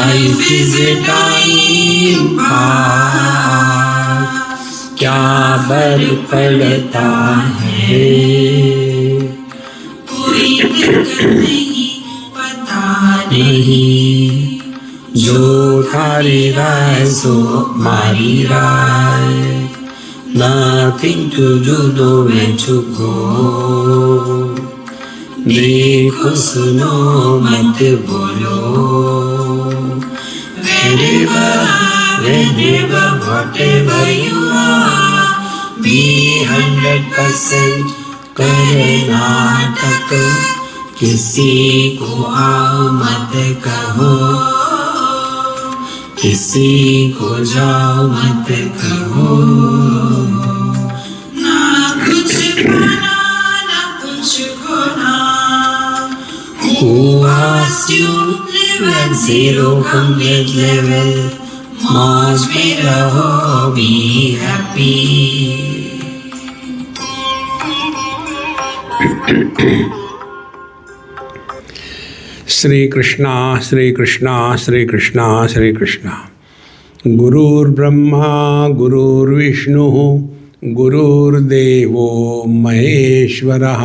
Life is a time pass, क्या बर पड़ता है, कोई दिक्कत नहीं पता नहीं, जो थारी राय सो मारी राय, nothing to do, nowhere to go, देखो सुनो मत बोलो, wherever, whatever you are, be 100% Karnataka, किसी को आओ मत कहो, किसी को जाओ मत कहो, ना कुछ पाना ना कुछ खोना, who asked you live at zero complete level, मौज में रहो, be happy. श्री कृष्णा श्री कृष्णा श्री कृष्णा श्री कृष्णा। गुरुर्ब्रह्मा गुरुर्विष्णु गुरुर्देवो महेश्वरः,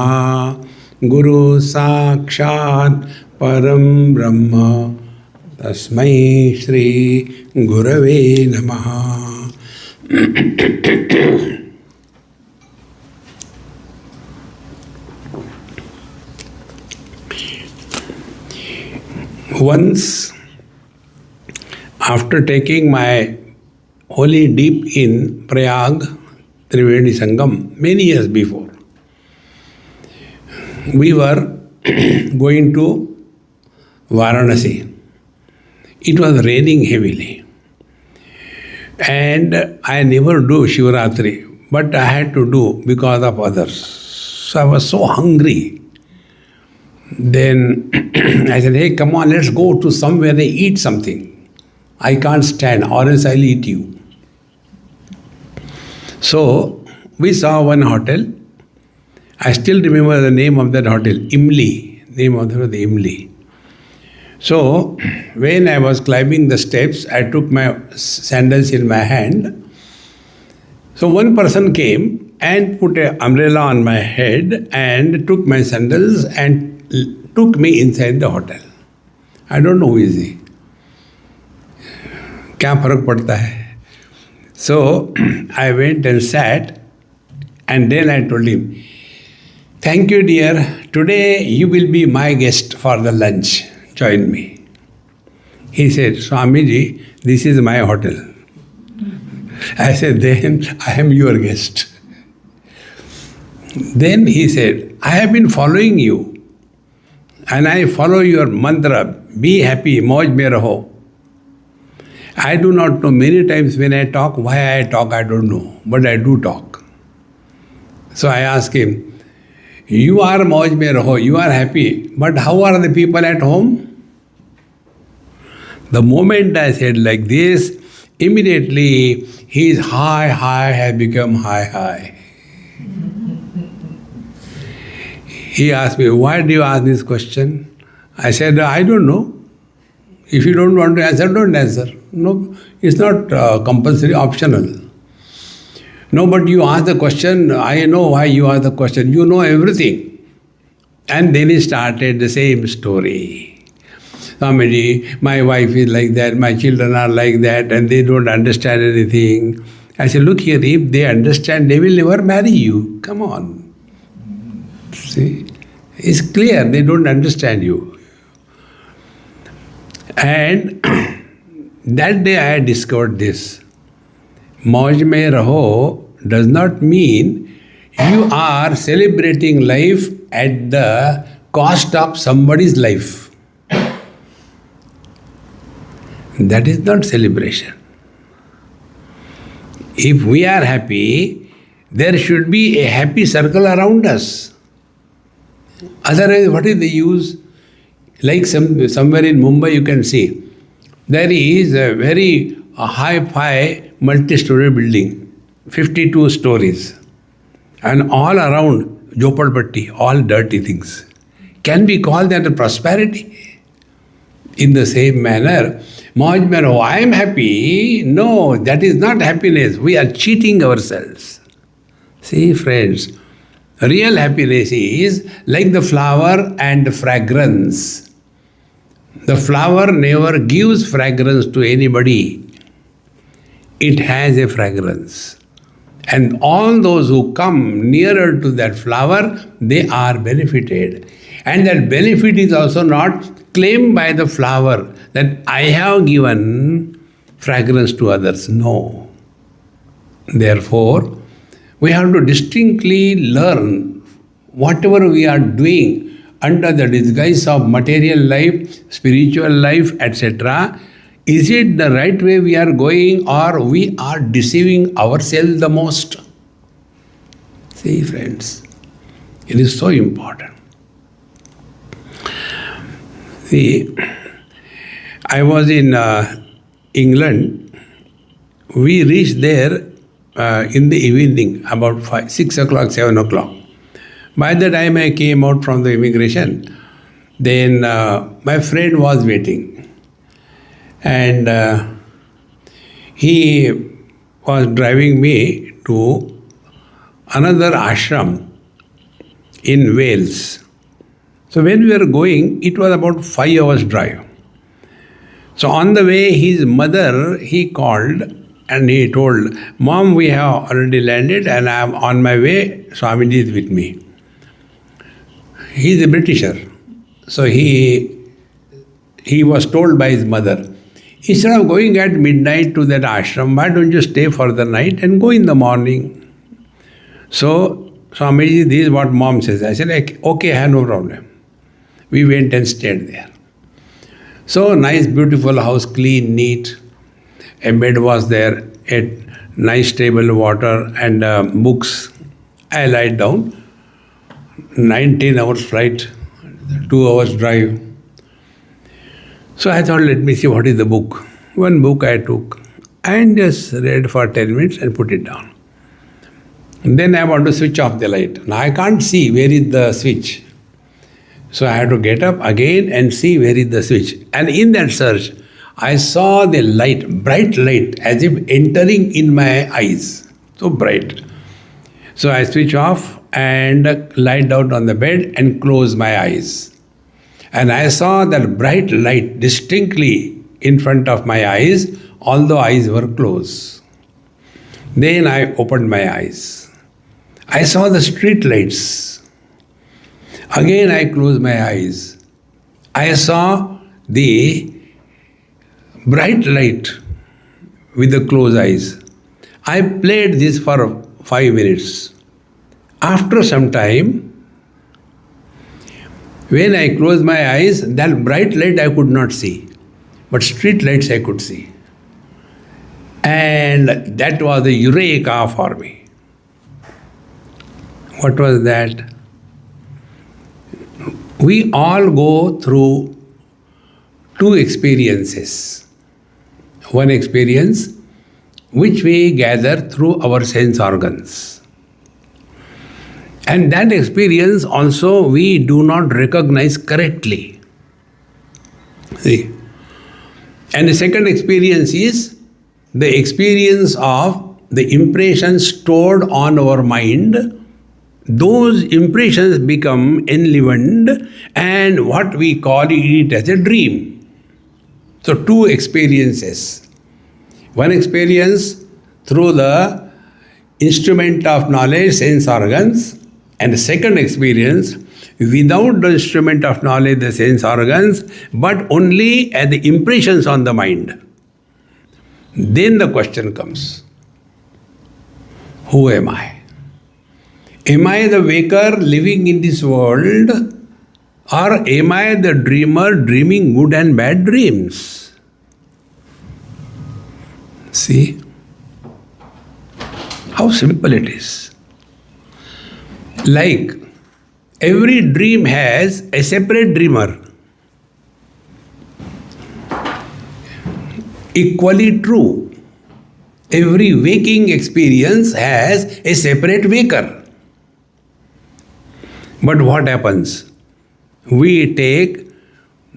गुरु साक्षात् परं ब्रह्म, तस्मै श्री गुरवे नमः। Once, after taking my holy dip in Prayag, Trivedi Sangam, many years before, we were going to Varanasi. It was raining heavily. And I never do Shivaratri, but I had to do because of others. So I was so hungry. Then I said, hey, come on, let's go to somewhere and eat something. I can't stand, or else I'll eat you. So we saw one hotel. I still remember the name of that hotel, Imli. Name of the Imli. So when I was climbing the steps, I took my sandals in my hand. So one person came and put an umbrella on my head and took my sandals and took me inside the hotel. I don't know who is he. क्या फर्क पड़ता है? So I went and sat, and then I told him, thank you dear, today you will be my guest for the lunch. Join me. He said, Swamiji, this is my hotel. I said, then I am your guest. Then he said, I have been following you. And I follow your mantra, be happy, mauj mein raho. I do not know, many times when I talk, why I talk, I don't know, but I do talk. So I asked him, you are mauj mein raho, you are happy, but how are the people at home? The moment I said like this, immediately his high has become high. He asked me, why do you ask this question? I said, I don't know. If you don't want to answer, don't answer. No, it's not compulsory, optional. No, but you ask the question, I know why you ask the question. You know everything. And then he started the same story. Swamiji, my wife is like that, my children are like that, and they don't understand anything. I said, look here, if they understand, they will never marry you. Come on. See, it's clear, they don't understand you. And that day I discovered this. Mauj mein raho does not mean you are celebrating life at the cost of somebody's life. That is not celebration. If we are happy, there should be a happy circle around us. Otherwise, what is the use? Like somewhere in Mumbai you can see, there is a very high-fi multi-story building, 52 stories, and all around Jopalpatti, all dirty things. Can we call that a prosperity? In the same manner, Mauj mein raho, I am happy. No, that is not happiness. We are cheating ourselves. See, friends, real happiness is like the flower and the fragrance. The flower never gives fragrance to anybody. It has a fragrance. And all those who come nearer to that flower, they are benefited. And that benefit is also not claimed by the flower that I have given fragrance to others. No. Therefore, we have to distinctly learn whatever we are doing under the disguise of material life, spiritual life, etc. Is it the right way we are going, or we are deceiving ourselves the most? See, friends, it is so important. See, I was in England. We reached there in the evening, about 6 o'clock, 7 o'clock. By the time I came out from the immigration, then my friend was waiting. And he was driving me to another ashram in Wales. So when we were going, it was about 5 hours drive. So on the way, his mother, he called and he told, Mom, we have already landed and I am on my way. Swamiji is with me. He is a Britisher. So he was told by his mother, instead of going at midnight to that ashram, why don't you stay for the night and go in the morning? So, Swamiji, this is what Mom says. I said, okay, I have no problem. We went and stayed there. So, nice, beautiful house, clean, neat. A bed was there, a nice table, water and books. I lied down. 19 hours flight, 2 hours drive. So I thought, let me see what is the book. One book I took and just read for 10 minutes and put it down. And then I want to switch off the light. Now I can't see where is the switch. So I had to get up again and see where is the switch. And in that search, I saw the light, bright light, as if entering in my eyes. So bright. So I switch off and lie down on the bed and close my eyes. And I saw that bright light distinctly in front of my eyes, although eyes were closed. Then I opened my eyes. I saw the street lights. Again I closed my eyes. I saw the bright light with the closed eyes. I played this for 5 minutes. After some time, when I closed my eyes, that bright light I could not see, but street lights I could see. And that was a eureka for me. What was that? We all go through 2 experiences. One experience which we gather through our sense organs. And that experience also we do not recognize correctly. See? And the second experience is the experience of the impressions stored on our mind. Those impressions become enlivened and what we call it as a dream. So 2 experiences. One experience through the instrument of knowledge, sense organs, and the second experience without the instrument of knowledge, the sense organs, but only as the impressions on the mind. Then the question comes, who am I? Am I the waker living in this world, or am I the dreamer dreaming good and bad dreams? See how simple it is. Like every dream has a separate dreamer. Equally true, every waking experience has a separate waker. But what happens? We take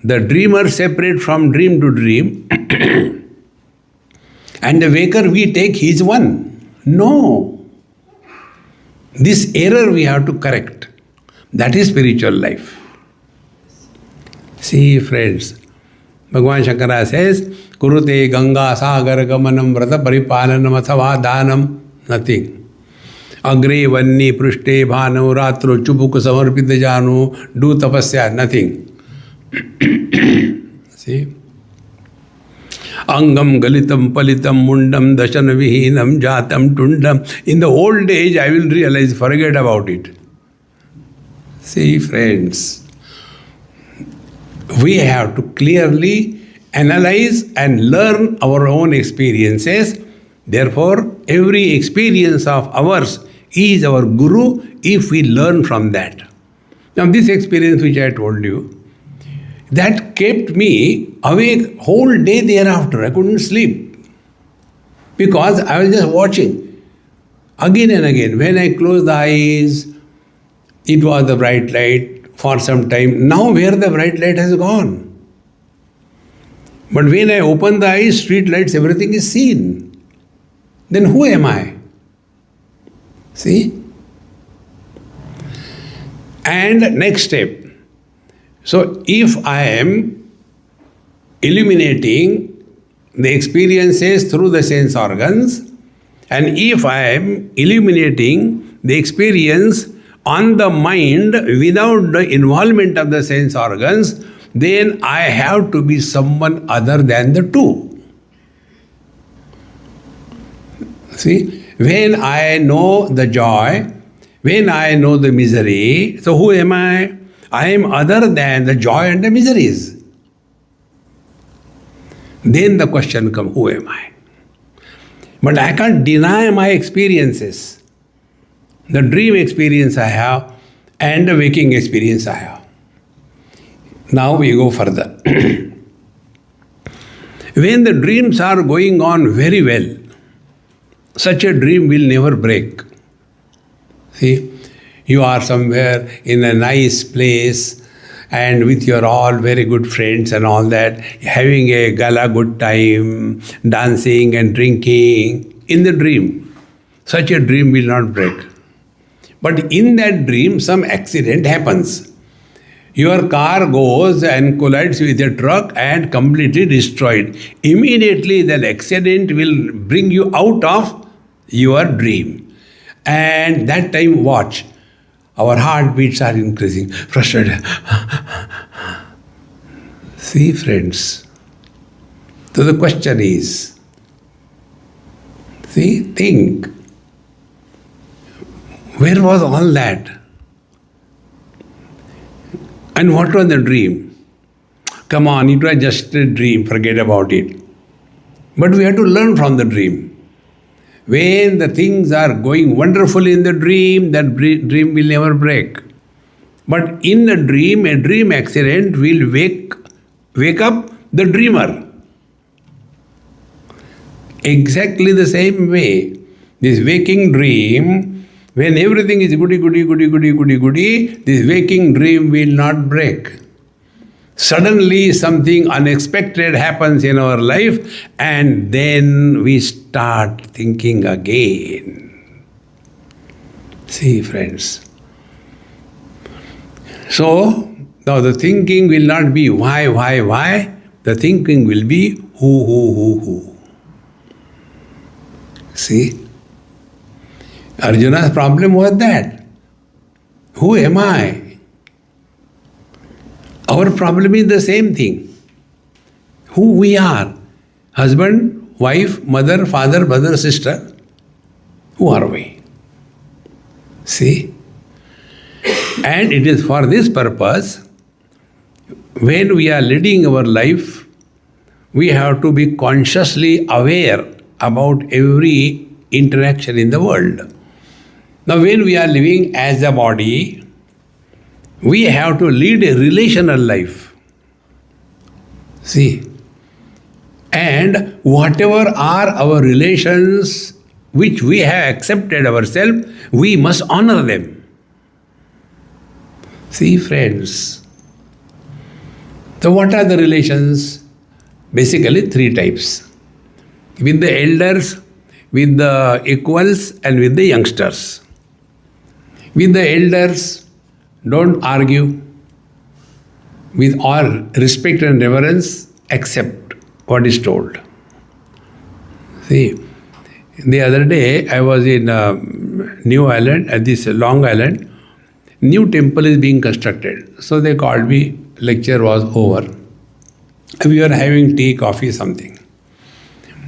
the dreamer separate from dream to dream, and the waker we take he is one. No. This error we have to correct. That is spiritual life. See, friends, Bhagavan Shankara says, Kurute Ganga Sagar Gamanam Vrata Paripalanam Athava Dhanam. Nothing. Agre Vanni Prushte Bhanu Ratro Chubuk Samarpita Janu. Do tapasya. Nothing. See? Angam Galitam Palitam Mundam Dashana Vihinam Jatam Tundam. In the old age I will realize, forget about it. See, friends, we have to clearly analyze and learn our own experiences. Therefore, every experience of ours is our guru if we learn from that. Now, this experience which I told you, that kept me awake whole day thereafter. I couldn't sleep because I was just watching again and again. When I closed the eyes, it was the bright light for some time. Now where the bright light has gone? But when I open the eyes, street lights, everything is seen. Then who am I? See? And next step. So if I am illuminating the experiences through the sense organs, and if I am illuminating the experience on the mind without the involvement of the sense organs, then I have to be someone other than the two. See, when I know the joy, when I know the misery, so who am I? I am other than the joy and the miseries. Then the question comes, who am I? But I can't deny my experiences. The dream experience I have and the waking experience I have. Now we go further. When the dreams are going on very well, such a dream will never break. See, you are somewhere in a nice place and with your all very good friends and all that, having a gala good time, dancing and drinking in the dream. Such a dream will not break. But in that dream, some accident happens. Your car goes and collides with a truck and completely destroyed. Immediately that accident will bring you out of your dream. And that time, watch. Our heartbeats are increasing. Frustrated. See, friends. So the question is, see, think. Where was all that? And what was the dream? Come on, it was just a dream, forget about it. But we have to learn from the dream. When the things are going wonderfully in the dream, that dream will never break. But in the dream, a dream accident will wake up the dreamer. Exactly the same way. This waking dream, when everything is goody, this waking dream will not break. Suddenly something unexpected happens in our life and then we start thinking again. See, friends. So, now the thinking will not be why. The thinking will be who. See? Arjuna's problem was that. Who am I? Our problem is the same thing. Who we are. Husband, wife, mother, father, brother, sister. Who are we? See? And it is for this purpose, when we are leading our life, we have to be consciously aware about every interaction in the world. Now, when we are living as a body, we have to lead a relational life. See? And whatever are our relations which we have accepted ourselves, we must honor them. See, friends, So what are the relations? Basically 3 types. With the elders, with the equals, and with the youngsters. With the elders, don't argue. With all respect and reverence, accept what is told. See, the other day I was in New Island, at this Long Island. New temple is being constructed. So they called me, lecture was over. We were having tea, coffee, something.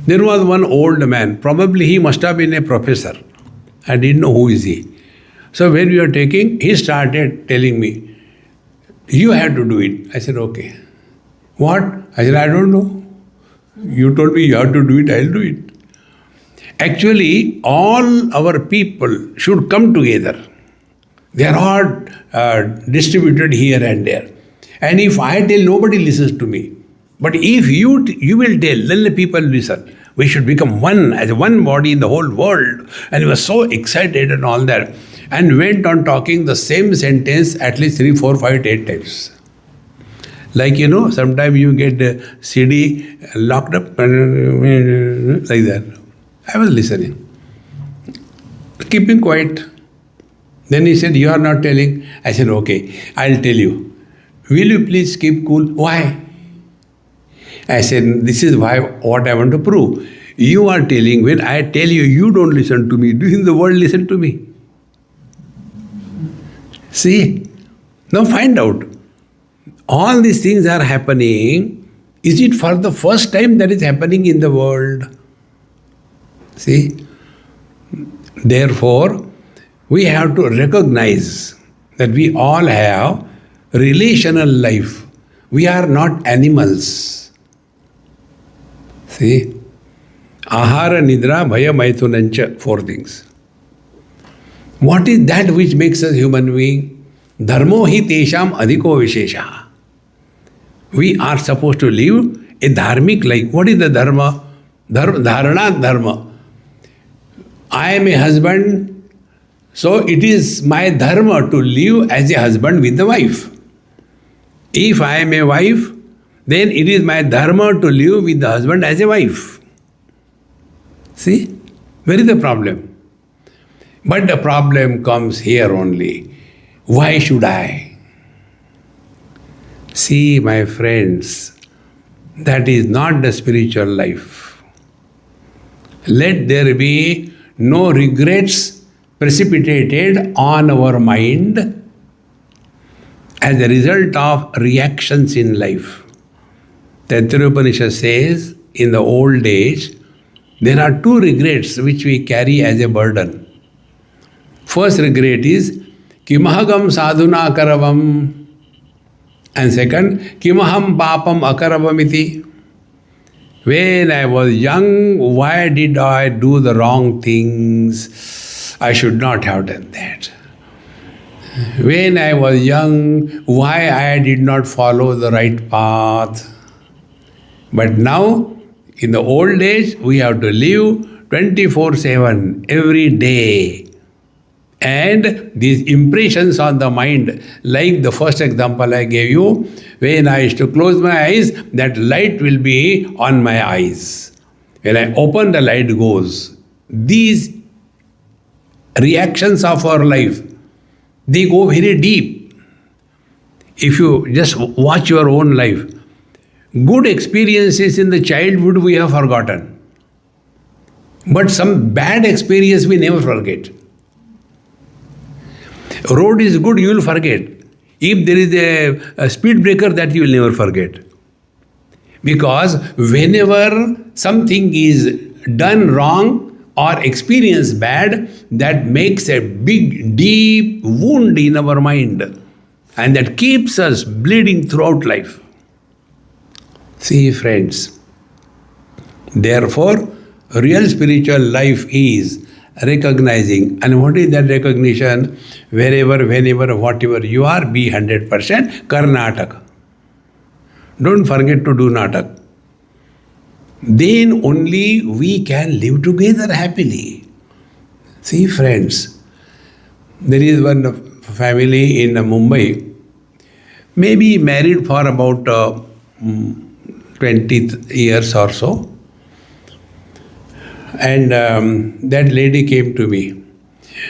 There was one old man, probably he must have been a professor. I didn't know who is he. So when we were taking, he started telling me, you have to do it. I said, okay. What? I said, I don't know. You told me you have to do it, I'll do it. Actually, all our people should come together. They are all distributed here and there. And if I tell, nobody listens to me. But if you will tell, then the people listen. We should become one, as one body in the whole world. And he was so excited and all that. And went on talking the same sentence at least 3, 4, 5, 8 times. Like, sometimes you get the CD locked up, like that. I was listening, keeping quiet. Then he said, you are not telling. I said, okay, I'll tell you. Will you please keep cool? Why? I said, this is what I want to prove. You are telling, when I tell you, you don't listen to me. Do the world listen to me? See? Now find out. All these things are happening. Is it for the first time that is happening in the world? See? Therefore, we have to recognize that we all have relational life. We are not animals. See? Ahara, Nidra, Bhaya, Maithunancha, 4 things. What is that which makes us human being? Dharmo hi tesham adhiko vishesha. We are supposed to live a dharmic life. What is the dharma? Dharana dharma. I am a husband, so it is my dharma to live as a husband with the wife. If I am a wife, then it is my dharma to live with the husband as a wife. See? Where is the problem? But the problem comes here only. Why should I? See, my friends, that is not the spiritual life. Let there be no regrets precipitated on our mind as a result of reactions in life. The Taittiriya Upanishad says, in the old age, there are 2 regrets which we carry as a burden. First regret is, Kimahagam sadhuna akaravam. And second, Kimaham papam akaravamiti. When I was young, why did I do the wrong things? I should not have done that. When I was young, why I did not follow the right path? But now, in the old age, we have to live 24/7, every day. And these impressions on the mind, like the first example I gave you, when I used to close my eyes, that light will be on my eyes. When I open, the light goes. These reactions of our life, they go very deep. If you just watch your own life, good experiences in the childhood we have forgotten. But some bad experience we never forget. Road is good, you will forget. If there is a speed breaker, that you will never forget. Because whenever something is done wrong or experienced bad, that makes a big, deep wound in our mind. And that keeps us bleeding throughout life. See, friends, therefore, real spiritual life is recognizing. And what is that recognition? Wherever, whenever, whatever you are, be 100% Karnataka. Don't forget to do Natak. Then only we can live together happily. See, friends, there is one family in Mumbai. maybe married for about 20 years or so. And that lady came to me.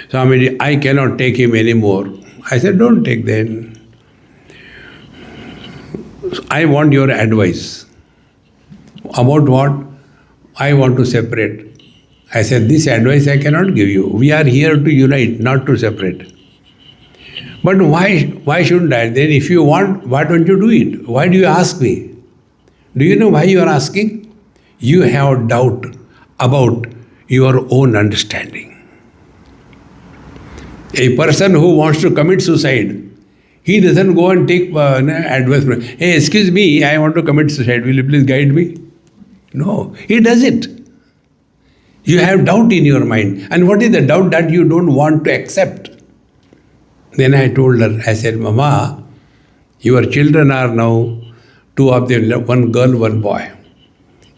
Swamiji, I cannot take him anymore. I said, don't take then. I want your advice. About what? I want to separate. I said, this advice I cannot give you. We are here to unite, not to separate. But why shouldn't I? Then if you want, why don't you do it? Why do you ask me? Do you know why you are asking? You have doubt about your own understanding. A person who wants to commit suicide, he doesn't go and take advice. Hey, excuse me, I want to commit suicide. Will you please guide me? No, he does it. You have doubt in your mind. And what is the doubt that you don't want to accept? Then I told her, I said, Mama, your children are now, two of them, one girl, one boy.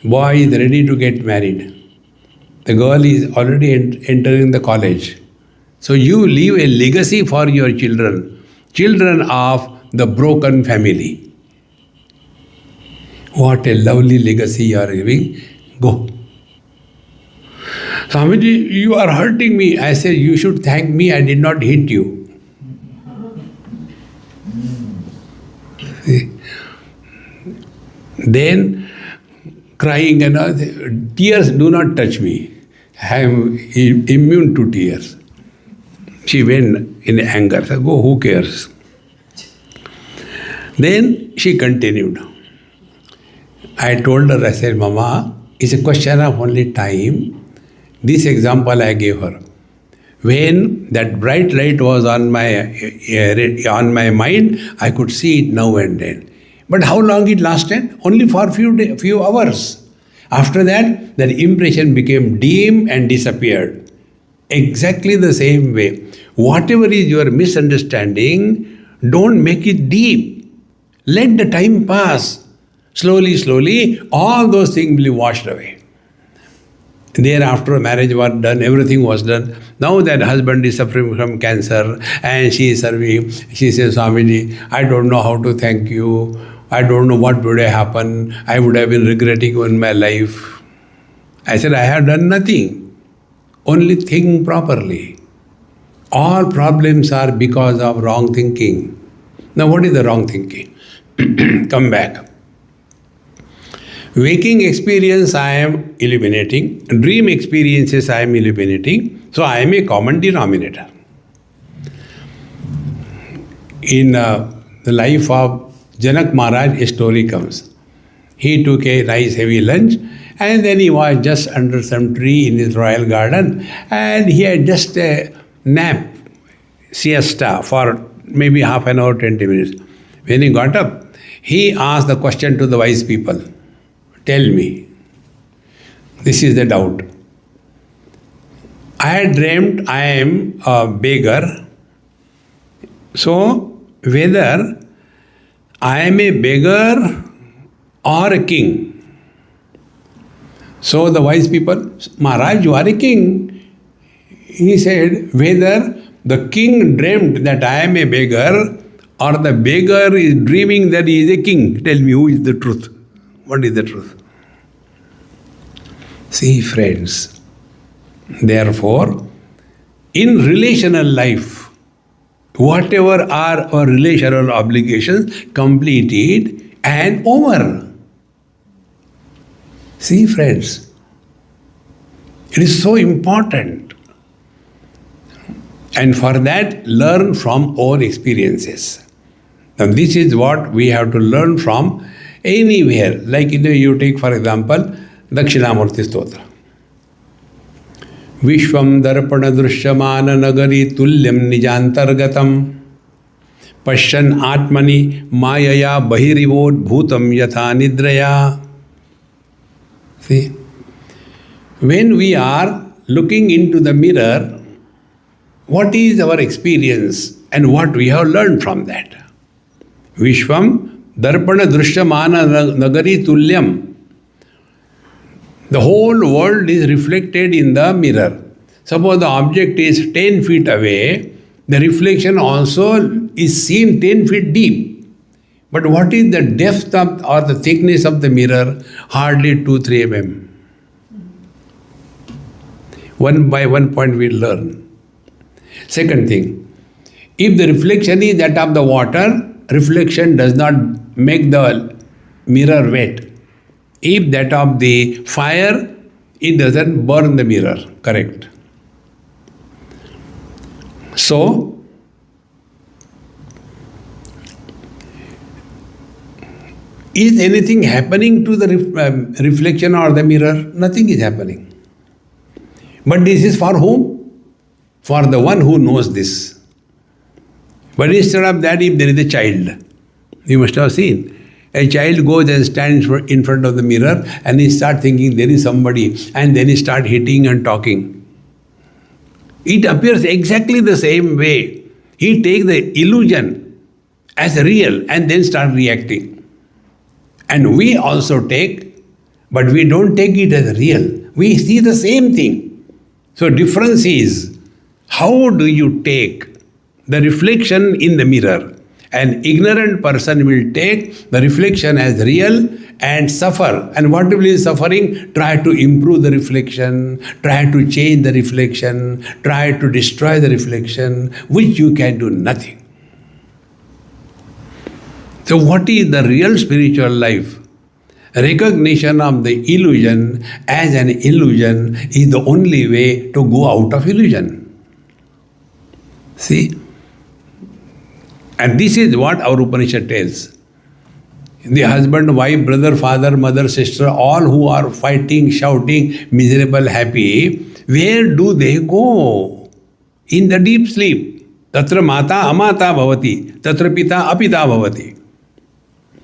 Boy is ready to get married. The girl is already entering the college. So you leave a legacy for your children, children of the broken family. What a lovely legacy you are leaving. Go. Swamiji, you are hurting me. I said, you should thank me, I did not hit you. Then crying and tears do not touch me. I am immune to tears. She went in anger. So go, who cares? Then she continued. I told her, I said, Mama, it's a question of only time. This example I gave her. When that bright light was on my mind, I could see it now and then. But how long it lasted? Only for few hours. After that, that impression became dim and disappeared. Exactly the same way. Whatever is your misunderstanding, don't make it deep. Let the time pass. Slowly, slowly, all those things will be washed away. Thereafter, marriage was done, everything was done. Now that husband is suffering from cancer and she is serving. She says, Swamiji, I don't know how to thank you. I don't know what would have happened. I would have been regretting in my life. I said, I have done nothing. Only think properly. All problems are because of wrong thinking. Now, what is the wrong thinking? Come back. Waking experience I am eliminating. Dream experiences I am eliminating. So I am a common denominator. In the life of Janak Maharaj, a story comes. He took a nice heavy lunch and then he was just under some tree in his royal garden and he had just a nap, siesta for maybe half an hour, 20 minutes. When he got up, he asked the question to the wise people. Tell me, this is the doubt. I had dreamt I am a beggar. So, whether I am a beggar or a king. So the wise people, Maharaj, you are a king. He said, whether the king dreamt that I am a beggar or the beggar is dreaming that he is a king. Tell me, who is the truth? What is the truth? See, friends, therefore, in relational life, whatever are our relational obligations, completed and over. See, friends, it is so important. And for that, learn from our experiences. Now, this is what we have to learn from anywhere. Like you take, for example, Dakshinamurti Stotra. Vishwam darpana drushyamana nagari tulyam nijantargatam pashyan atmani mayaya bahirivod bhutam yatha nidraya. See, when we are looking into the mirror, what is our experience and what we have learned from that? Vishwam darpana drushyamana nagari tulyam. The whole world is reflected in the mirror. Suppose the object is 10 feet away, the reflection also is seen 10 feet deep. But what is the depth of, or the thickness of the mirror? Hardly 2-3 mm. One by one point we learn. Second thing, if the reflection is that of the water, reflection does not make the mirror wet. If that of the fire, it doesn't burn the mirror. Correct. So, is anything happening to the reflection or the mirror? Nothing is happening. But this is for whom? For the one who knows this. But instead of that, if there is a child, you must have seen, a child goes and stands in front of the mirror and he starts thinking there is somebody, and then he starts hitting and talking. It appears exactly the same way. He takes the illusion as real and then starts reacting. And we also take, but we don't take it as real. We see the same thing. So difference is, how do you take the reflection in the mirror? An ignorant person will take the reflection as real and suffer. And what will he suffering? Try to improve the reflection, try to change the reflection, try to destroy the reflection, which you can do nothing. So what is the real spiritual life? Recognition of the illusion as an illusion is the only way to go out of illusion. See? And this is what our Upanishad tells. The husband, wife, brother, father, mother, sister, all who are fighting, shouting, miserable, happy, where do they go? In the deep sleep. Tatra mata amata bhavati, tatra pita apita bhavati.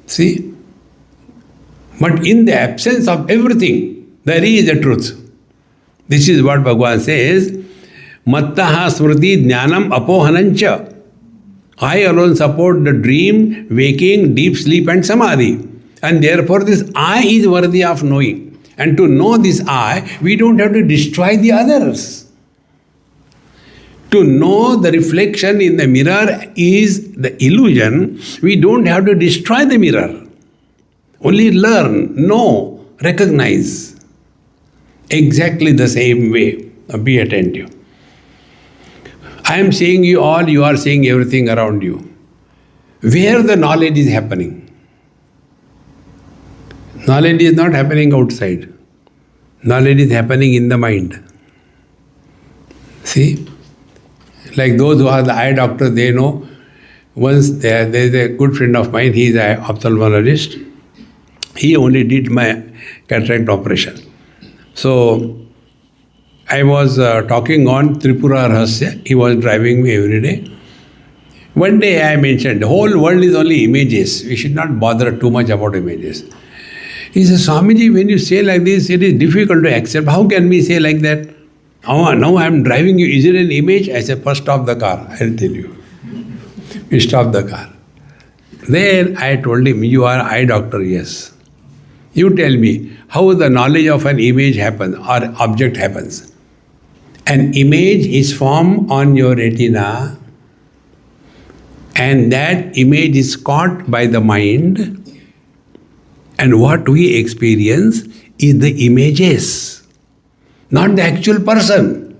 See? But in the absence of everything, there is a truth. This is what Bhagavan says, Mattaha smriti jnanam apohanancha. I alone support the dream, waking, deep sleep and samadhi. And therefore this I is worthy of knowing. And to know this I, we don't have to destroy the others. To know the reflection in the mirror is the illusion, we don't have to destroy the mirror. Only learn, know, recognize. Exactly the same way. Now be attentive. I am seeing you all, you are seeing everything around you. Where the knowledge is happening? Knowledge is not happening outside. Knowledge is happening in the mind. See? Like those who are the eye doctor, they know. Once there is a good friend of mine, he is an ophthalmologist. He only did my cataract operation. So, I was talking on Tripura Rahasya. He was driving me every day. One day I mentioned, the whole world is only images. We should not bother too much about images. He says, Swamiji, when you say like this, it is difficult to accept. How can we say like that? Oh, now I am driving you. Is it an image? I said, first stop the car. I will tell you. We stop the car. Then I told him, you are eye doctor, yes. You tell me, how the knowledge of an image happens or object happens. An image is formed on your retina, and that image is caught by the mind, and what we experience is the images, not the actual person.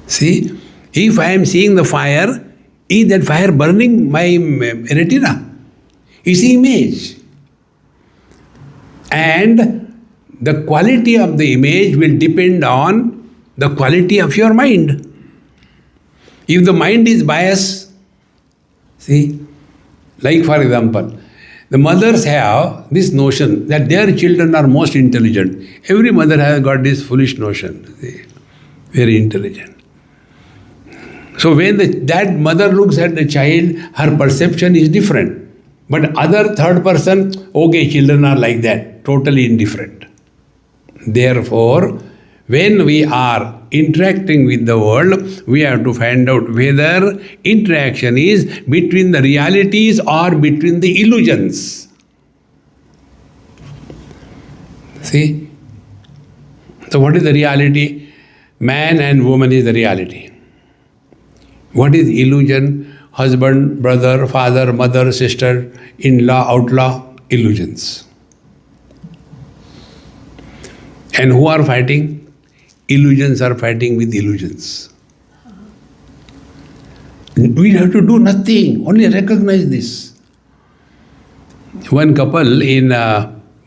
See, if I am seeing the fire, is that fire burning my retina? It's the image. And the quality of the image will depend on the quality of your mind. If the mind is biased, see, like for example, the mothers have this notion that their children are most intelligent. Every mother has got this foolish notion, see, very intelligent. So when that mother looks at the child, her perception is different. But other third person, okay, children are like that, totally indifferent. Therefore, when we are interacting with the world, we have to find out whether interaction is between the realities or between the illusions. See? So what is the reality? Man and woman is the reality. What is illusion? husband, brother, father, mother, sister, in-law, outlaw, illusions. And who are fighting? Illusions are fighting with illusions. We have to do nothing, only recognize this. One couple in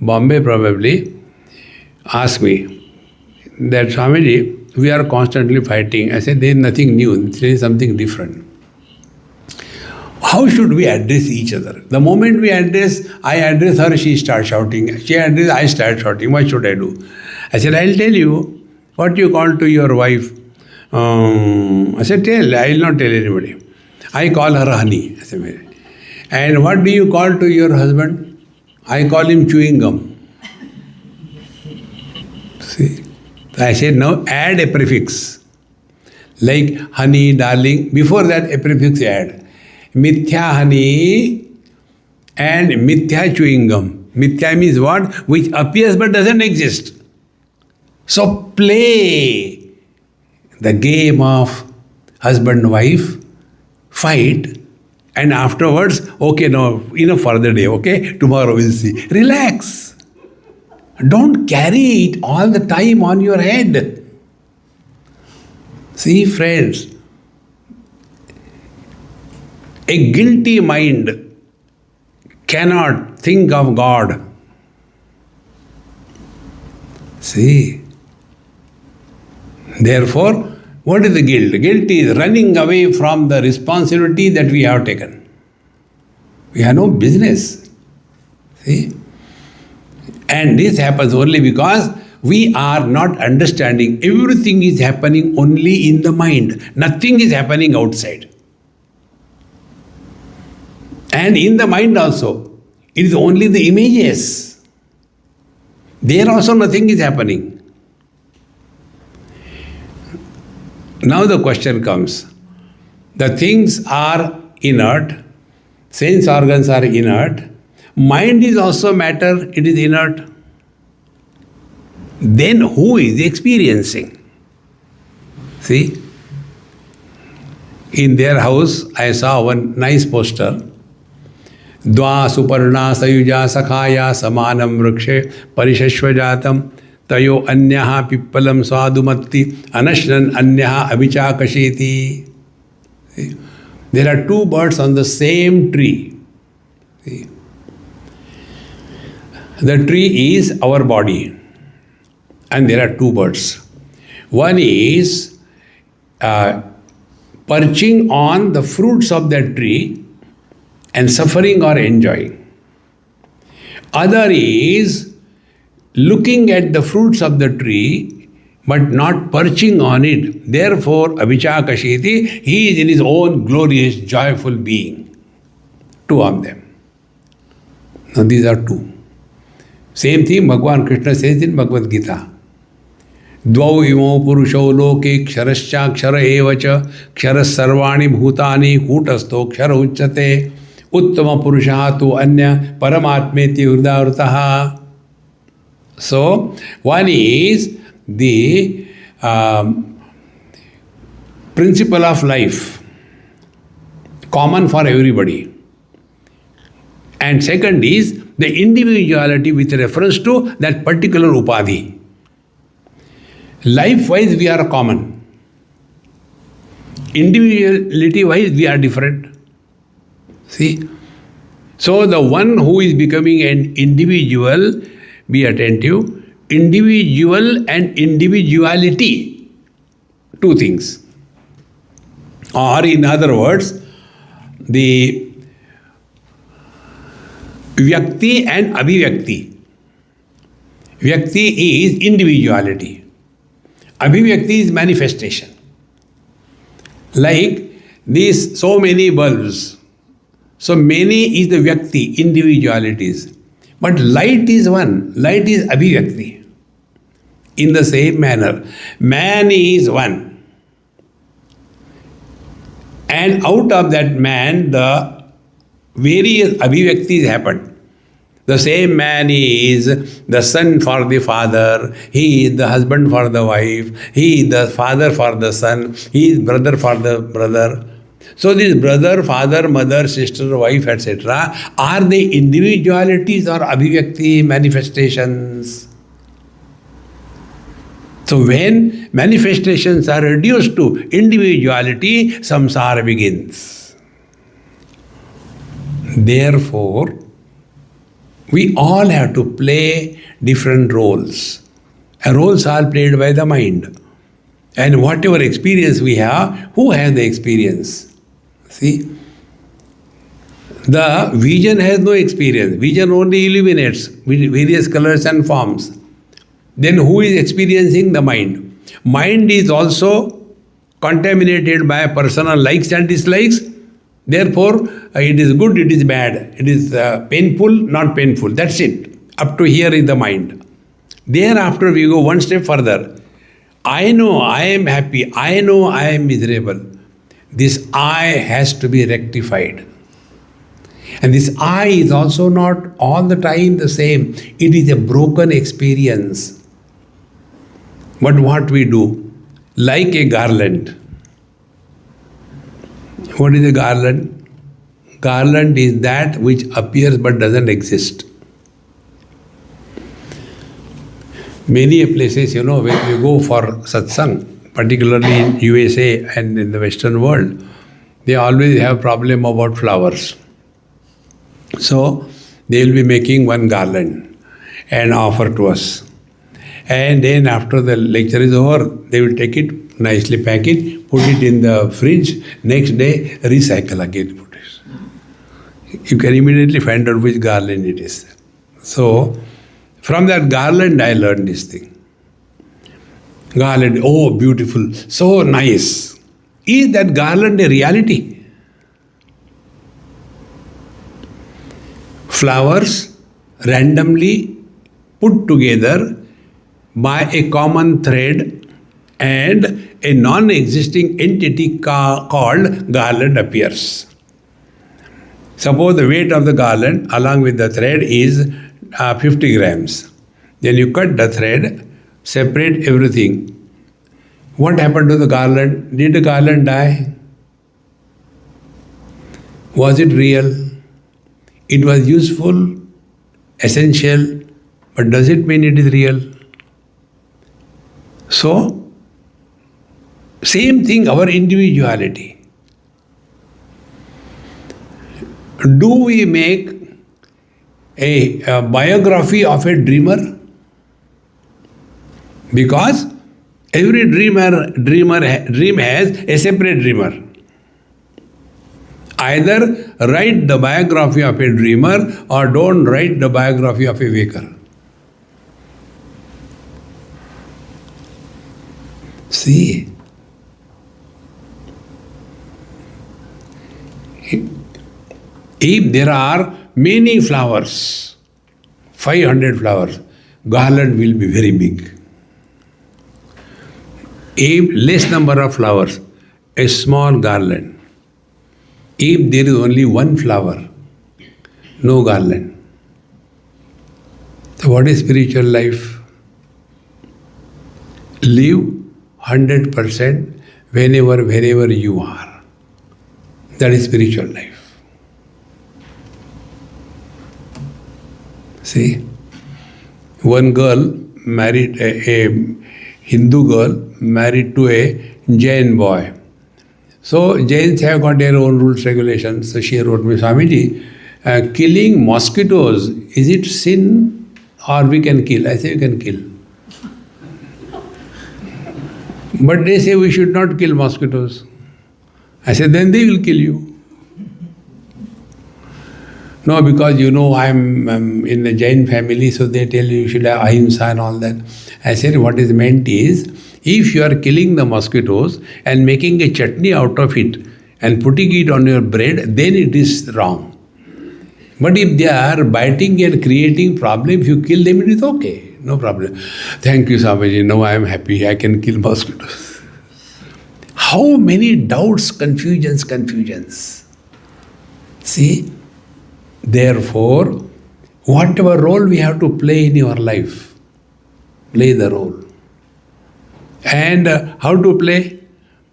Bombay probably asked me that, Swamiji, we are constantly fighting. I said, there is nothing new, there is something different. How should we address each other? The moment we address, I address her, she starts shouting. She addresses, I start shouting. What should I do? I said, I'll tell you what you call to your wife. I said, tell. I will not tell anybody. I call her honey. I said, and what do you call to your husband? I call him chewing gum. See? I said, now add a prefix. Like honey, darling. Before that, a prefix add. Mithya honey and mithya chewing gum. Mithya means what? Which appears but doesn't exist. So play the game of husband-wife, fight, and afterwards, okay, now, enough for the day, okay? Tomorrow we'll see. Relax. Don't carry it all the time on your head. See, friends, a guilty mind cannot think of God. See? Therefore, what is the guilt? Guilt is running away from the responsibility that we have taken. We have no business. See? And this happens only because we are not understanding everything is happening only in the mind. Nothing is happening outside. And in the mind also, it is only the images. There also nothing is happening. Now the question comes, the things are inert, sense organs are inert, mind is also matter, it is inert. Then who is experiencing? See, in their house I saw one nice poster, Dva Suparna Sayuja Sakhaya Samanam Vrikshe Parishashvajatam Tayo Anyaha Pippalam Swadumatti Anashnan Anyaha Avichakasheti. There are two birds on the same tree. See? The tree is our body, and there are two birds. One is perching on the fruits of that tree and suffering or enjoying. Other is looking at the fruits of the tree but not perching on it. Therefore, Avichakashiti, he is in his own glorious, joyful being. Two of them. Now these are two. Same thing Bhagavan Krishna says in Bhagavad Gita. Dvau imo purusho loke ksharascha kshara evacha ksharas sarvani bhutani kutasto kshara uchate uttama purusha tu anya paramatmeti hridavruta. So, one is the principle of life, common for everybody. And second is the individuality with reference to that particular upadhi. Life-wise, we are common. Individuality-wise, we are different. See? So, the one who is becoming an individual, be attentive, individual and individuality, two things. Or in other words, the Vyakti and Abhivyakti. Vyakti is individuality. Abhivyakti is manifestation. Like these so many bulbs. So many is the Vyakti, individualities. But light is one. Light is Abhivyakti. In the same manner, man is one. And out of that man, the various Abhivyaktis happened. The same man is the son for the father, he is the husband for the wife, he is the father for the son, he is brother for the brother. So this brother, father, mother, sister, wife, etc., are they individualities or abhivyakti manifestations? So when manifestations are reduced to individuality, samsara begins. Therefore, we all have to play different roles. And roles are played by the mind. And whatever experience we have, who has the experience? See? The vision has no experience. Vision only illuminates with various colors and forms. Then who is experiencing? The mind. Mind is also contaminated by personal likes and dislikes. Therefore, it is good, it is bad. It is painful, not painful. That's it. Up to here is the mind. Thereafter, we go one step further. I know I am happy. I know I am miserable. This I has to be rectified. And this I is also not all the time the same. It is a broken experience. But what we do, like a garland. What is a garland? Garland is that which appears but doesn't exist. Many places, when you go for satsang, particularly in USA and in the Western world, they always have problem about flowers. So they will be making one garland and offer to us. And then after the lecture is over, they will take it, nicely pack it, put it in the fridge, next day recycle again. Put it. You can immediately find out which garland it is. So, from that garland I learned this thing. Garland, oh beautiful, so nice. Is that garland a reality? Flowers randomly put together by a common thread and a non-existing entity called garland appears. Suppose the weight of the garland along with the thread is 50 grams. Then you cut the thread, separate everything. What happened to the garland? Did the garland die? Was it real? It was useful, essential, but does it mean it is real? So, same thing, our individuality. Do we make a biography of a dreamer? Because every dream has a separate dreamer. Either write the biography of a dreamer or don't write the biography of a waker. See, if there are many flowers, 500 flowers, garland will be very big. If less number of flowers, a small garland. If there is only one flower, no garland. So what is spiritual life? Live 100% wherever you are. That is spiritual life. See, one girl married, a Hindu girl married to a Jain boy. So Jains have got their own rules, regulations. So she wrote me, Swamiji, killing mosquitoes, is it sin or we can kill? I say you can kill. But they say we should not kill mosquitoes. I said, then they will kill you. No, because I'm in the Jain family, so they tell you should have ahimsa and all that. I said, what is meant is, if you are killing the mosquitoes and making a chutney out of it and putting it on your bread, then it is wrong. But if they are biting and creating problem, if you kill them, it is okay. No problem. Thank you, Swamiji. Now I am happy. I can kill mosquitoes. How many doubts, confusions. See? Therefore, whatever role we have to play in your life, play the role. And how to play?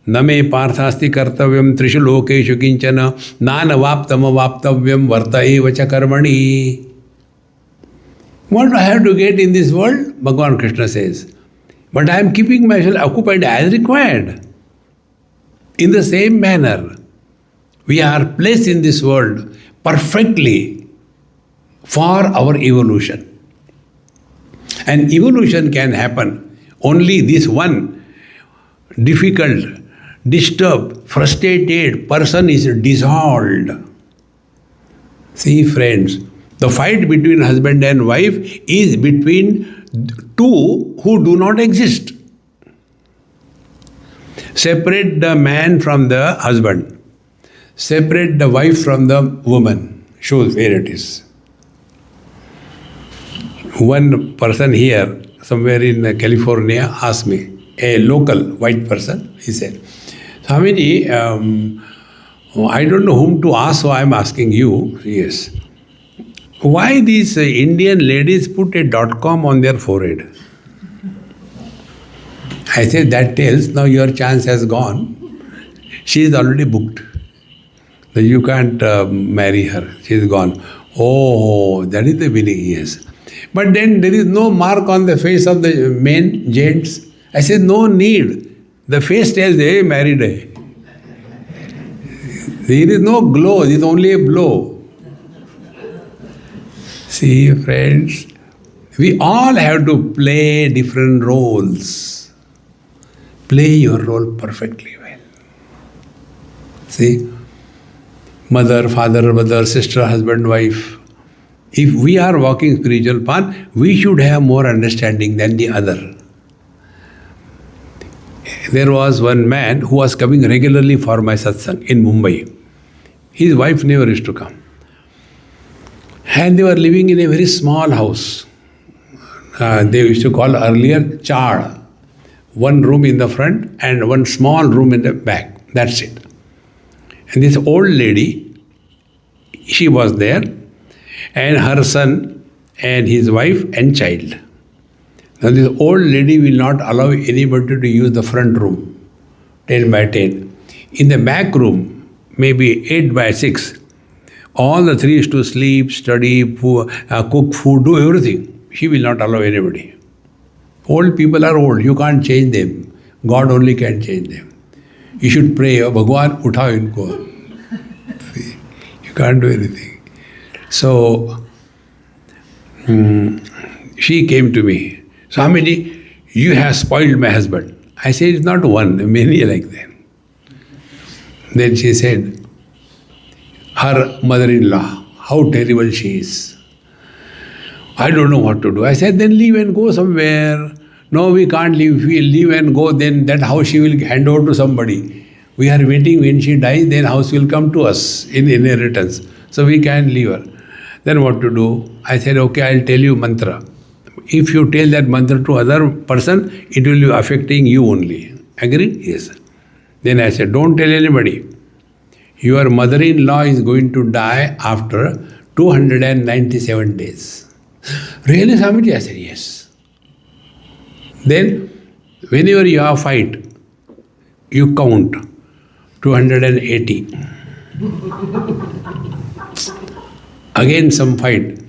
न मे पार्थास्ति कर्तव्यम त्रिषु लोकेषु किंचन नानवाप्तमवाप्तव्यम वर्त एव च कर्मणि. What do I have to get in this world? Bhagavan Krishna says. But I am keeping myself occupied as required. In the same manner, we are placed in this world perfectly for our evolution. And evolution can happen only this one difficult, disturbed, frustrated person is dissolved. See, friends, the fight between husband and wife is between two who do not exist. Separate the man from the husband. Separate the wife from the woman. Shows where it is. One person here, somewhere in California, asked me, a local white person, he said, Swamiji, I don't know whom to ask, so I am asking you. Yes. Why these Indian ladies put a .com on their forehead? I said, that tells now your chance has gone. She is already booked. You can't marry her. She is gone. Oh, that is the meaning, yes. But then there is no mark on the face of the men, gents. I said, no need. The face tells they married. There is no glow, it is only a blow. See, friends, we all have to play different roles. Play your role perfectly well. See, mother, father, brother, sister, husband, wife. If we are walking spiritual path, we should have more understanding than the other. There was one man who was coming regularly for my satsang in Mumbai. His wife never used to come. And they were living in a very small house. They used to call earlier char. One room in the front and one small room in the back. That's it. And this old lady, she was there, and her son and his wife and child. Now this old lady will not allow anybody to use the front room, 10 by 10. In the back room, maybe 8 by 6, all the three is to sleep, study, cook food, do everything. She will not allow anybody. Old people are old, you can't change them. God only can change them. You should pray, Bhagwan, uthao inko. See, you can't do anything. So, she came to me, Swamiji, you have spoiled my husband. I said, it's not one, many like that. Then she said, her mother-in-law, how terrible she is. I don't know what to do. I said, then leave and go somewhere. No, we can't leave. If we leave and go, then that house she will hand over to somebody. We are waiting when she dies, then house will come to us in inheritance. So we can't leave her. Then what to do? I said, okay, I'll tell you mantra. If you tell that mantra to other person, it will be affecting you only. Agreed? Yes. Then I said, don't tell anybody. Your mother-in-law is going to die after 297 days. Really, Swamiji? I said, yes. Then, whenever you have fight, you count 280. Again some fight,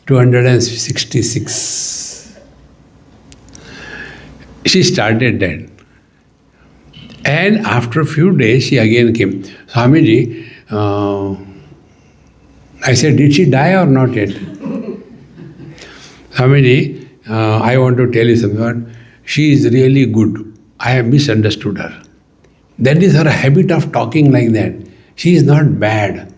266. She started that. And after a few days, she again came. Swamiji, I said, did she die or not yet? Swamiji, I want to tell you something. She is really good. I have misunderstood her. That is her habit of talking like that. She is not bad.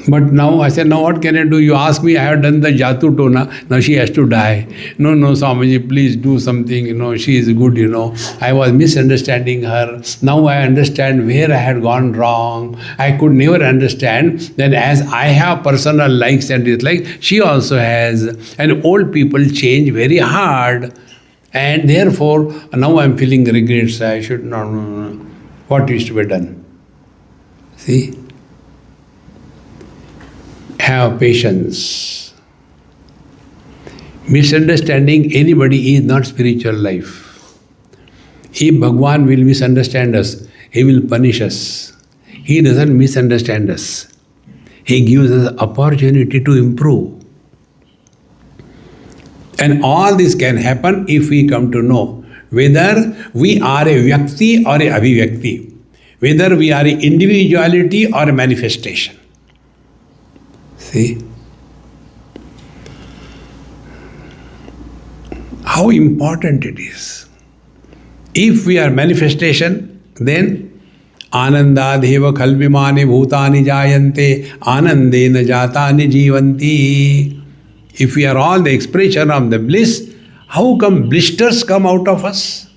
But now, I said, now what can I do? You ask me, I have done the Jatu Tona, now she has to die. No, Swamiji, please do something, she is good, I was misunderstanding her. Now I understand where I had gone wrong. I could never understand that as I have personal likes and dislikes, she also has. And old people change very hard. And therefore, now I am feeling regrets. I should not, what is to be done? See? Have patience. Misunderstanding anybody is not spiritual life. If Bhagwan will misunderstand us, he will punish us. He doesn't misunderstand us. He gives us opportunity to improve. And all this can happen if we come to know whether we are a Vyakti or a Abhivyakti, whether we are an individuality or a manifestation. See? How important it is. If we are manifestation, then Anandadeva khalvimane bhutani jayante anandena jatani jivanti. If we are all the expression of the bliss, how come blisters come out of us?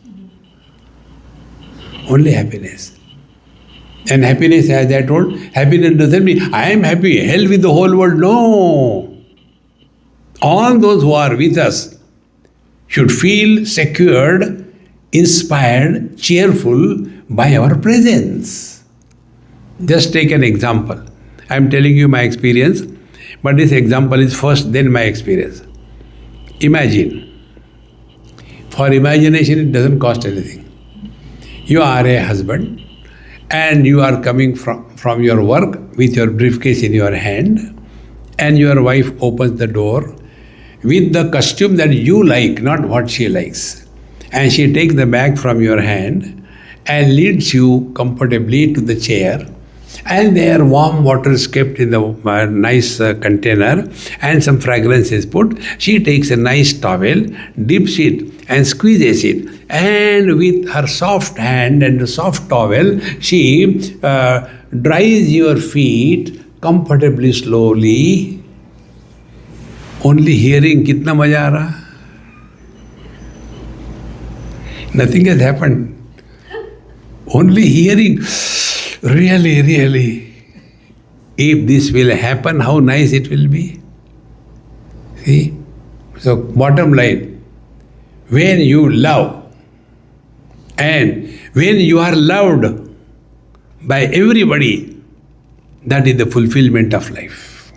Only happiness. And happiness, as I told, happiness doesn't mean I am happy, hell with the whole world. No. All those who are with us should feel secured, inspired, cheerful by our presence. Just take an example. I am telling you my experience, but this example is first, then my experience. Imagine. For imagination, it doesn't cost anything. You are a husband and you are coming from your work with your briefcase in your hand, and your wife opens the door with the costume that you like, not what she likes. And she takes the bag from your hand and leads you comfortably to the chair. And there warm water is kept in the nice container and some fragrance is put. She takes a nice towel, dips it and squeezes it. And with her soft hand and the soft towel, she dries your feet comfortably, slowly. Only hearing, kitna maja aa raha? Nothing has happened. Only hearing, really, really. If this will happen, how nice it will be. See? So, bottom line, when you love and when you are loved by everybody, that is the fulfillment of life.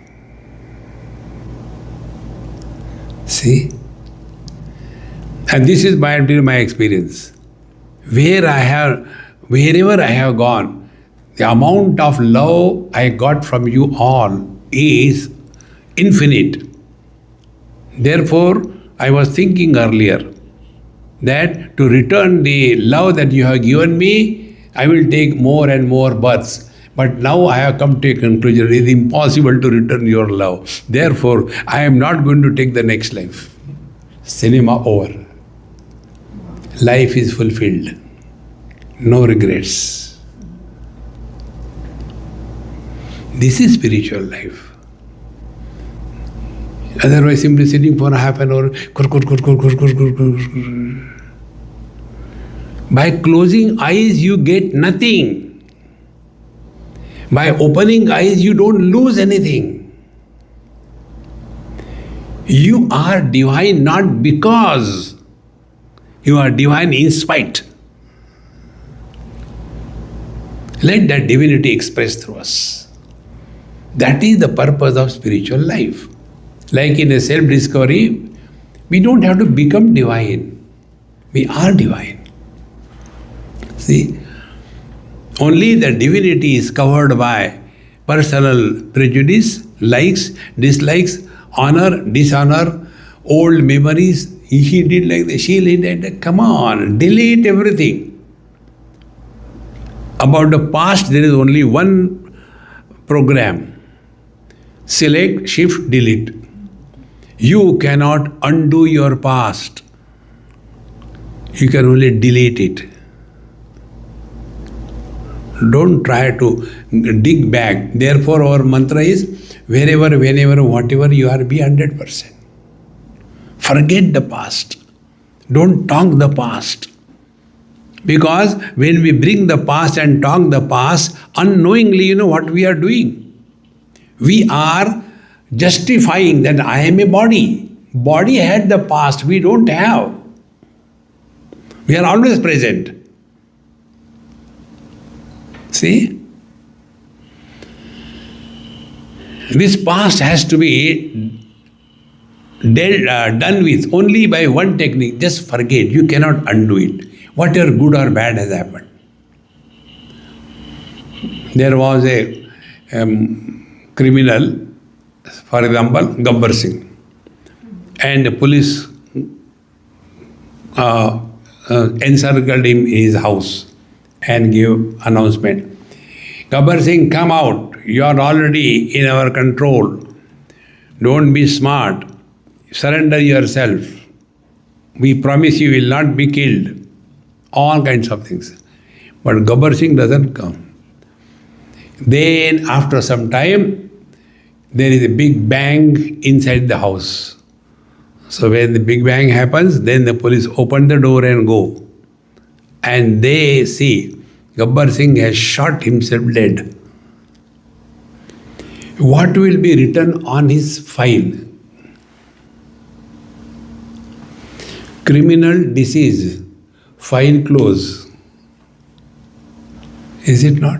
See? And this is my experience. Wherever I have gone, the amount of love I got from you all is infinite. Therefore, I was thinking earlier that to return the love that you have given me, I will take more and more births. But now I have come to a conclusion, it is impossible to return your love. Therefore, I am not going to take the next life. Cinema over. Life is fulfilled. No regrets. This is spiritual life. Otherwise, simply sitting for half an hour, by closing eyes, you get nothing. By opening eyes, you don't lose anything. You are divine not because you are divine in spite. Let that divinity express through us. That is the purpose of spiritual life. Like in a self-discovery, we don't have to become divine. We are divine. See? Only the divinity is covered by personal prejudice, likes, dislikes, honor, dishonor, old memories. He did like that, she did like that. Come on, delete everything. About the past, there is only one program. Select, shift, delete. You cannot undo your past. You can only delete it. Don't try to dig back. Therefore, our mantra is, wherever, whenever, whatever you are, be 100%. Forget the past. Don't talk the past. Because when we bring the past and talk the past, unknowingly, you know what we are doing? We are justifying that I am a body. Body had the past, we don't have. We are always present. See? This past has to be done with only by one technique. Just forget. You cannot undo it. whatever good or bad has happened. There was a criminal, for example, Gabbar Singh, and the police encircled him in his house and gave announcement. Gabbar Singh, come out. You are already in our control. Don't be smart. Surrender yourself. We promise you will not be killed. All kinds of things. But Gabbar Singh doesn't come. Then after some time, there is a big bang inside the house. So when the big bang happens, then the police open the door and go. And they see Gabbar Singh has shot himself dead. What will be written on his file? Criminal deceased, file close. Is it not?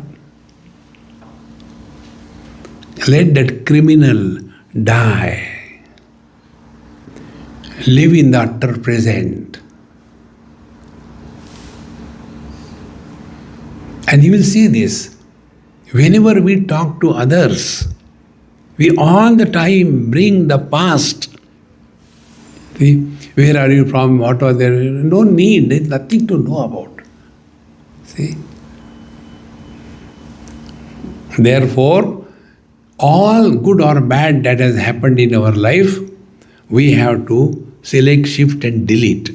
Let that criminal die. Live in the utter present. And you will see this. Whenever we talk to others, we all the time bring the past. See, where are you from? What was there? No need. There is nothing to know about. See? Therefore, all good or bad that has happened in our life, we have to select, shift and delete.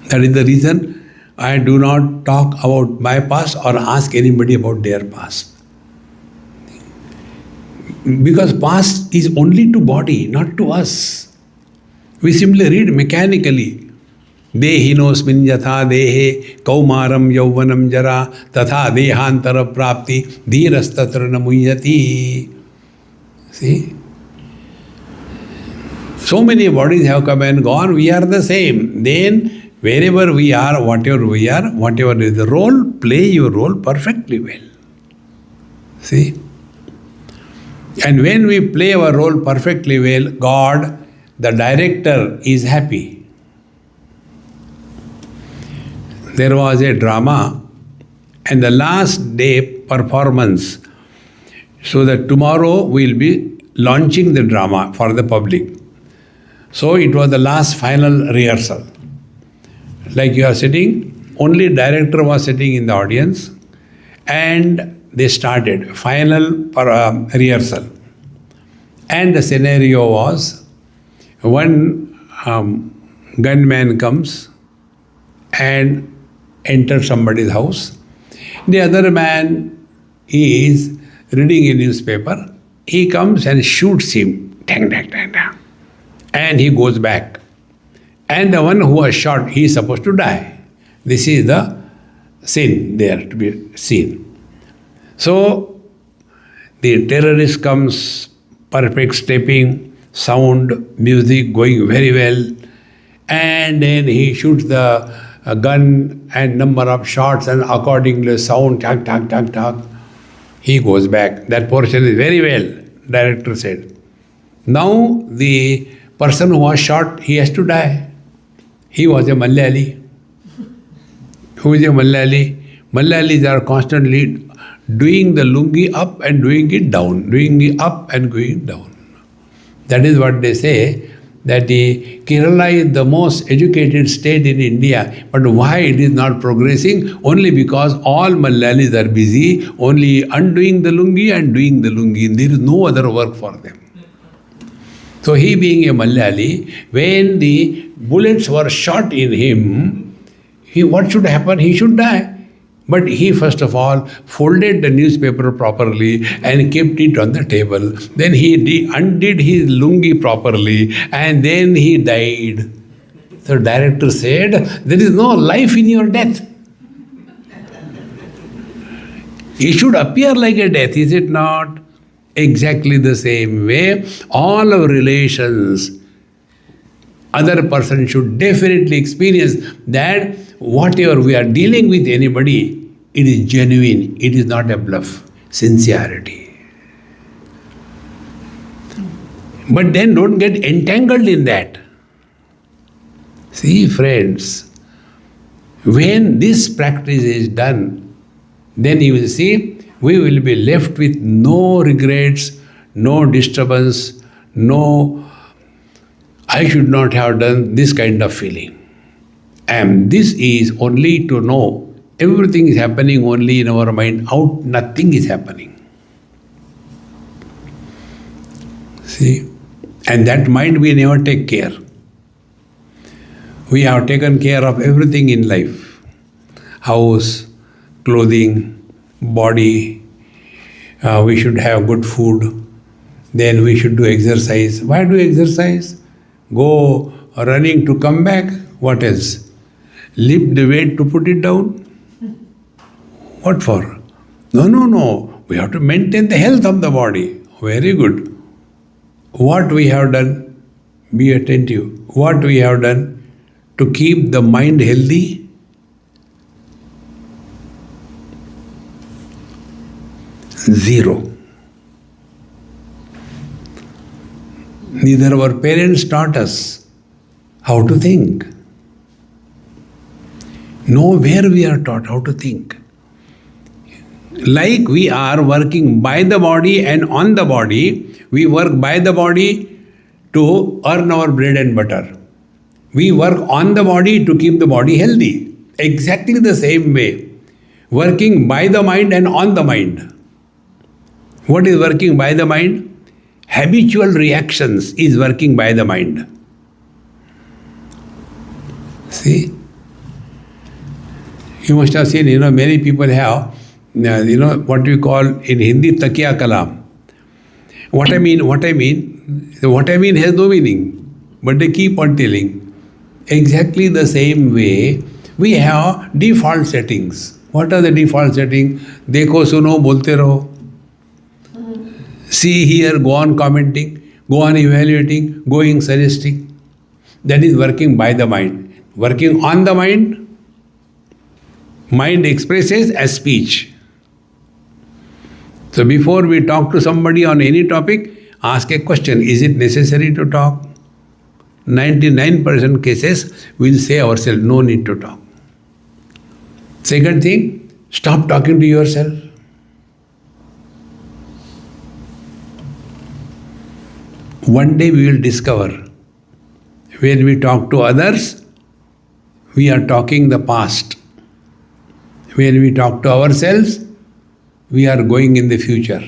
That is the reason I do not talk about my past or ask anybody about their past. Because past is only to body, not to us. We simply read mechanically. Dehinosmin yatha dehe kaumaram yauvanam jara tatha dehantara prapti dhirastatra namuyati. See? So many bodies have come and gone, we are the same. Then wherever we are, whatever is the role, play your role perfectly well. See? And when we play our role perfectly well, God, the director, is happy. There was a drama and the last day performance, so that tomorrow we will be launching the drama for the public. So it was the last final rehearsal. Like you are sitting, only director was sitting in the audience and they started final rehearsal. And the scenario was, one gunman comes and enters somebody's house. The other man is reading a newspaper. He comes and shoots him. Dang, dang, dang, dang. And he goes back. And the one who was shot, he is supposed to die. This is the scene there to be seen. So the terrorist comes, perfect stepping, sound, music going very well, and then he shoots the gun and number of shots, and accordingly sound, tak, tak, tak, tak. He goes back. That portion is very well, director said. Now the person who was shot, he has to die. He was a Malayali. Who is a Malayali? Malayalis are constantly doing the lungi up and doing it down, doing it up and going down. That is what they say, that the Kerala is the most educated state in India. But why it is not progressing? Only because all Malayalis are busy only undoing the lungi and doing the lungi. There is no other work for them. So he being a Malayali, when the bullets were shot in him, what should happen? He should die. But he first of all folded the newspaper properly and kept it on the table. Then he undid his lungi properly and then he died. So director said, there is no life in your death. It should appear like a death, is it not? Exactly the same way, all our relations, other person should definitely experience that whatever we are dealing with anybody, it is genuine, it is not a bluff, sincerity. But then don't get entangled in that. See, friends, When this practice is done, then you will see we will be left with no regrets, no disturbance, no I should not have done this kind of feeling. And this is only to know everything is happening only in our mind, out nothing is happening. See? And that mind we never take care. We have taken care of everything in life. House, clothing, body, we should have good food, then we should do exercise. Why do exercise? Go running to come back. What else? Lift the weight to put it down? What for? No. We have to maintain the health of the body. Very good. What we have done? Be attentive. What we have done to keep the mind healthy? Zero. Neither our parents taught us how to think. Nowhere we are taught how to think. Like we are working by the body and on the body, we work by the body to earn our bread and butter. We work on the body to keep the body healthy. Exactly the same way. Working by the mind and on the mind. What is working by the mind? Habitual reactions is working by the mind. See? You must have seen, many people have, what we call in Hindi, takiya kalam. What I mean has no meaning, but they keep on telling. Exactly the same way, we have default settings. What are the default settings? Dekho, suno, bolte raho. See, hear, go on commenting, go on evaluating, going suggesting. That is working by the mind. Working on the mind, mind expresses as speech. So before we talk to somebody on any topic, ask a question. Is it necessary to talk? 99% cases we'll say ourselves, no need to talk. Second thing, stop talking to yourself. One day we will discover when we talk to others, we are talking the past. When we talk to ourselves, we are going in the future.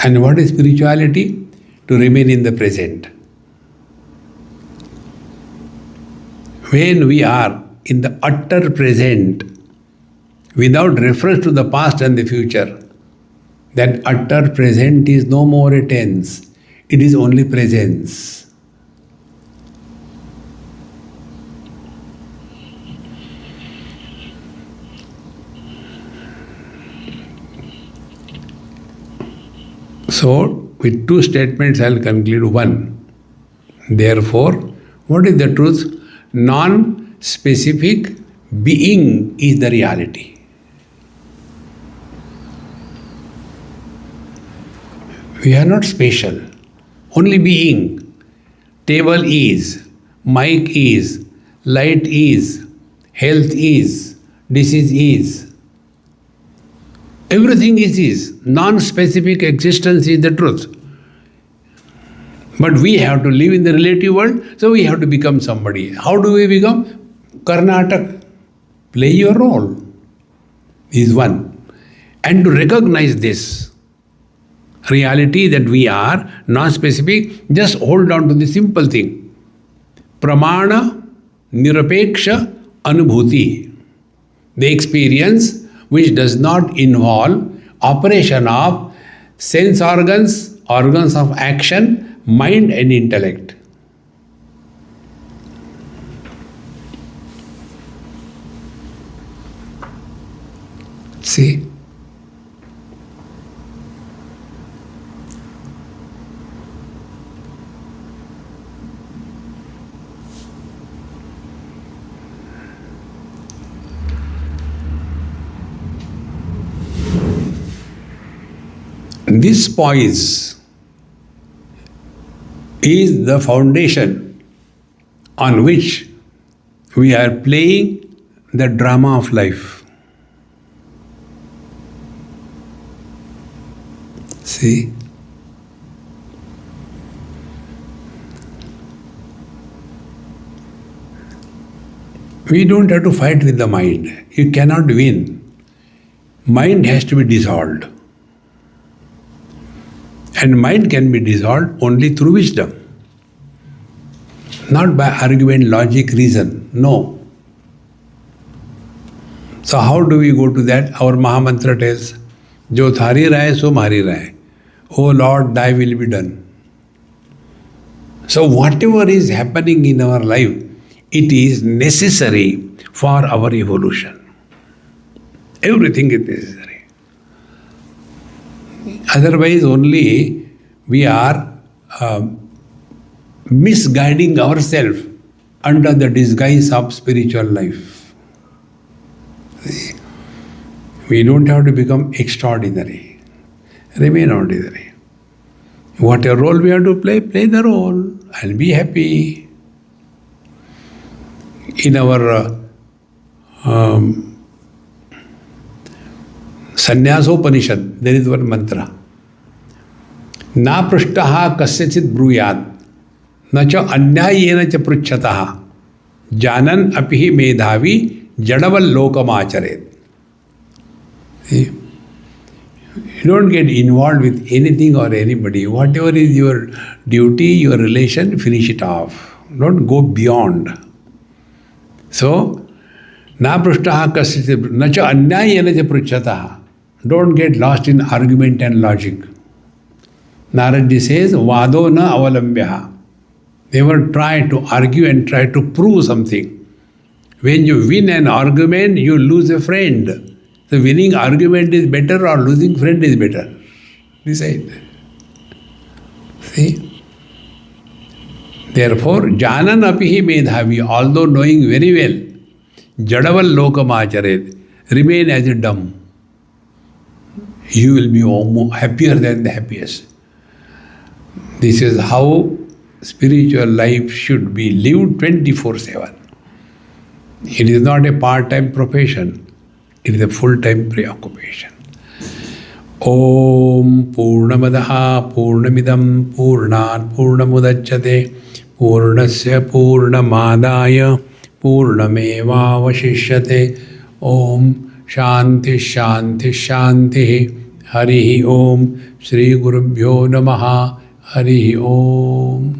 And what is spirituality? To remain in the present. When we are in the utter present, without reference to the past and the future, that utter present is no more a tense, it is only presence. So, with two statements I will conclude. One, therefore, what is the truth? Non-specific being is the reality. We are not special, only being. Table is, mic is, light is, health is, disease is. Everything is. Non-specific existence is the truth. But we have to live in the relative world, so we have to become somebody. How do we become? Karnatak. Play your role is one. And to recognize this reality that we are non-specific, just hold on to the simple thing. Pramana Nirapeksha Anubhuti. The experience which does not involve operation of sense organs, organs of action, mind and intellect. See? This poise is the foundation on which We are playing the drama of life. See? We don't have to fight with the mind. You cannot win. Mind has to be dissolved. And mind can be dissolved only through wisdom. Not by argument, logic, reason. No. So how do we go to that? Our Mahamantra tells, Jo thari rahe, so mari rahe. Oh Lord, thy will be done. So whatever is happening in our life, it is necessary for our evolution. Everything is necessary. Otherwise, only we are misguiding ourselves under the disguise of spiritual life. We don't have to become extraordinary. Remain ordinary. Whatever role we have to play, play the role and be happy. In our Sannyasopanishad, there is one mantra. Na prishtaha kasyachit bruyat, na cha anyayena cha pruchhataha, janan apihi medhavi jadaval lokam acharet. See? You don't get involved with anything or anybody. Whatever is your duty, your relation, finish it off. Don't go beyond. So, na prishtaha kasyachit, na cha anyayena cha pruchhataha. Don't get lost in argument and logic. Naradji says, Vado na avalambyaha. Never try to argue and try to prove something. When you win an argument, you lose a friend. The winning argument is better or losing friend is better. Decide. See? Therefore, janan apihi medhavi, although knowing very well, jadaval lokam acharet, remain as a dumb. You will be happier than the happiest. This is how spiritual life should be lived 24/7. It is not a part-time profession. It is a full-time preoccupation. Om Purnamadaha Purnamidam Purnat Purnamudachyate Purnasya Purnamadaya Purnameva Vashishyate. Om Shanti Shanti Shanti. Harihi Om. Shri Gurubhyo Namaha. Harihi Om.